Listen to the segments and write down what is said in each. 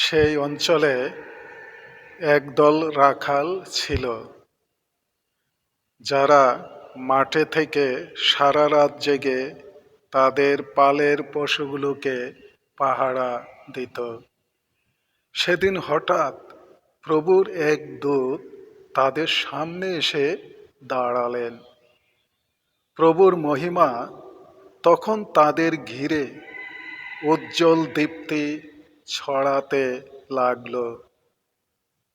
সেই অঞ্চলে একদল রাখাল ছিল, যারা মাঠে থেকে সারা রাত জেগে তাদের পালের পশুগুলোকে পাহারা দিত। সেদিন হঠাৎ প্রভুর এক দূত তাদের সামনে এসে দাঁড়ালেন। প্রভুর মহিমা তখন তাদের ঘিরে উজ্জ্বল দীপ্তি ছড়াতে লাগল।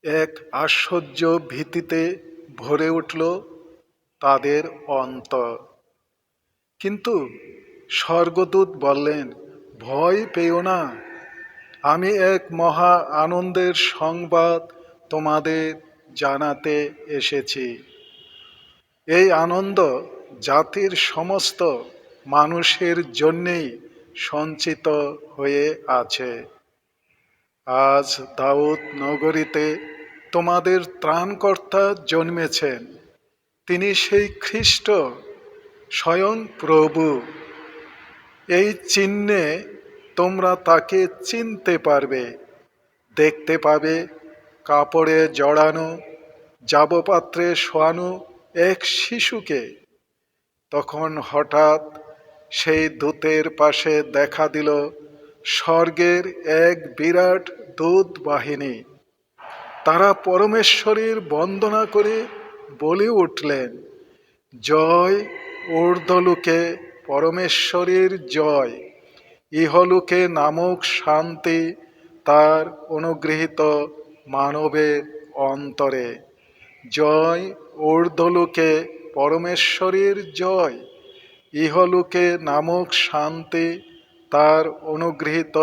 এক আশ্চর্য ভীতিতে ভরে উঠল তাদের অন্তর। কিন্তু স্বর্গদূত বললেন, ভয় পেও না, আমি এক মহা আনন্দের সংবাদ তোমাদের জানাতে এসেছি। এই আনন্দ জাতির সমস্ত মানুষের জন্যেই সঞ্চিত হয়ে আছে। আজ দাউদ নগরীতে তোমাদের ত্রাণকর্তা জন্মেছেন। তিনি সেই খ্রিস্ট, স্বয়ং প্রভু। এই চিহ্নে তোমরা তাকে চিনতে পারবে। দেখতে পাবে কাপড়ে জড়ানো, জাবপাত্রে শোয়ানো এক শিশুকে। তখন হঠাৎ সেই দূতের পাশে দেখা দিল স্বর্গের এক বিরাট দূত বাহিনী। তারা পরমেশ্বরের বন্দনা করে বলে উঠলেন, জয় ঊর্ধ্বলোকে পরমেশ্বরের জয়, ইহলোকে নামক শান্তি তার অনুগৃহীত মানবের অন্তরে। জয় ঊর্ধ্বলোকে পরমেশ্বরের জয়, ইহলোকে নামক শান্তি তার অনুগৃহীত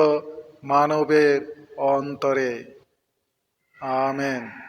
মানবের অন্তরে। আমেন।